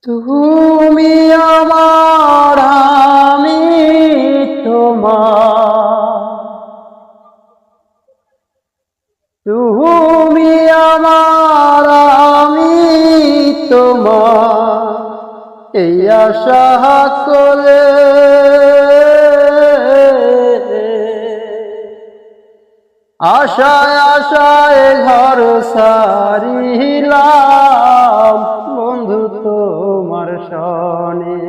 তুমি আমার আমি তোমার, তুমি আমার আমি তোমার, এই আশা করে আশায় আশায় ঘর সারিলাম বন্ধু তোমার শনে।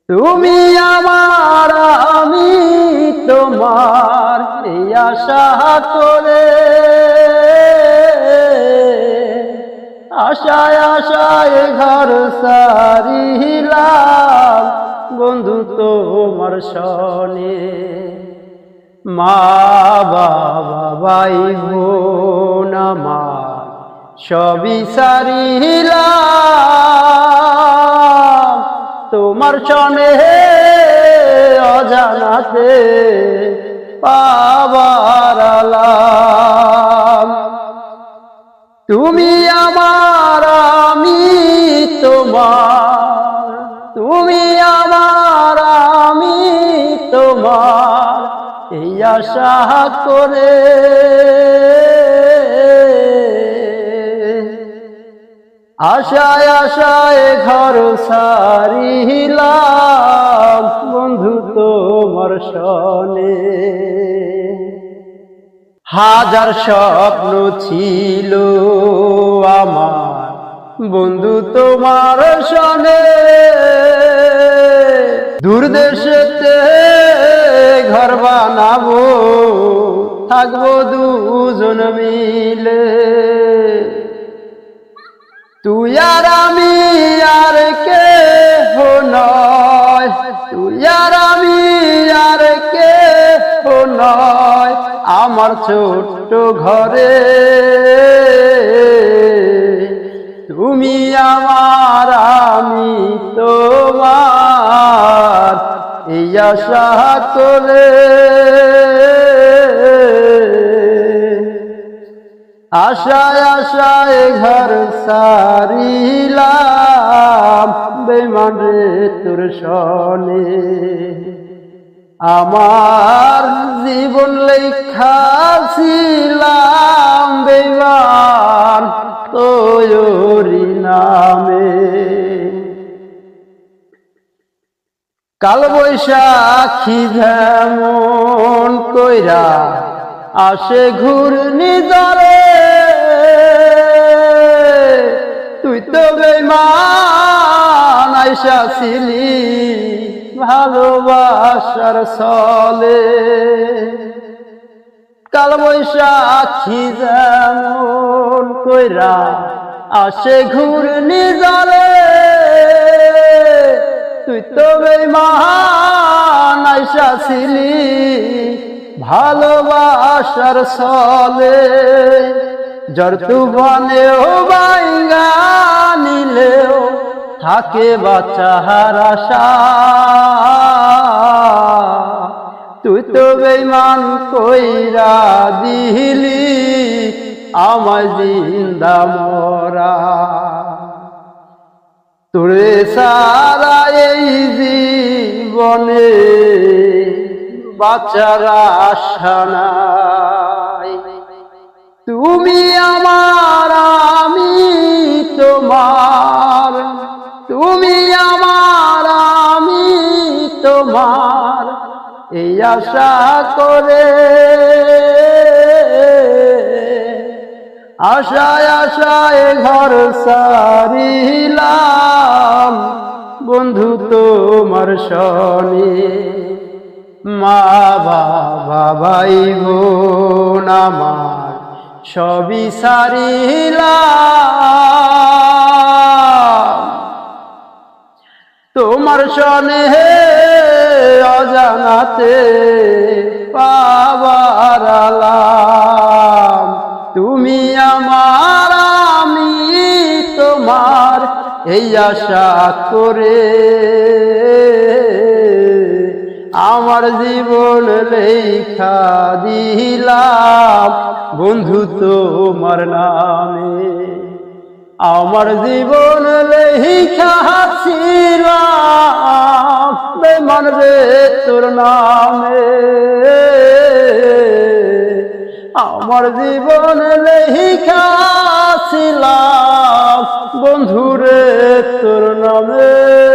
তুমি আমার আমি তোমার, এই আশা করে আশায় আশায় ঘর সারিলাম বন্ধু তোমার শনে। মা বাবা ভাই বোন আমার সবই সারিলাম তোমার শনে, অজানাতে পাবার আলাম। তুমি আমার আমি তোমার, তুমি আমার আমি তোমার, এই আশা করে আশায় আশায় ঘর সারিলাম বন্ধু তোমার শনে। হাজার স্বপ্ন ছিল আমার বন্ধু তোমার শনে, দূর দেশেতে ঘর বানাবো থাকবো দুজন মিলে। তুই আর আমি আর কেহ নয়, তুই আর আমি আর কেহ নয় আমার ছোট্ট ঘরে। তুমি আমার আমি তোমার, এই আশা করে আশায় আশায় ঘর সারিলাম বেঈমান রে তোর শনে। আমার জীবন লেখা ছিলাম বেঈমান তোরি নামে। কাল বৈশাখী যেমন কইরা আসে ঘূর্ণিঝড়ে, তুই তো বেঈমান আইসা ছিলি ভালোবাসার ছলে। কাল বৈশাখী যেমন কইরা আসে ঘূর্ণিঝড়ে, তুই তো বেঈমান আইসা ছিলি ভালোবাসার ছলে। ঝড় তুফানেও ভাঙা নিলেও থাকে বাঁচার আশা, তুই তো বেঈমান কইরা দিলি আমায় জিন্দা মরা। তোরে সারা এই জীবনে বাঁচার আশা নাই। তুমি আমার আমি তোমার, তুমি আমার আমি তোমার, এই আশা করে আশায় আশায় ঘর সারিলাম বন্ধু তোমার শনে। মা বাবা ভাই বোন আমার সবই সারিলাম তোমার শনে, অজানাতে পাবার আলাম। তুমি আমার আমি তোমার, এই আশা করে আমার জীবন লেখা দিলাম বন্ধু তোমার নামে। আমার জীবন লেখা ছিলাম বেমান রে তোর নামে, আমার জীবন লেখা ছিলাম বন্ধুরে তোর নামে।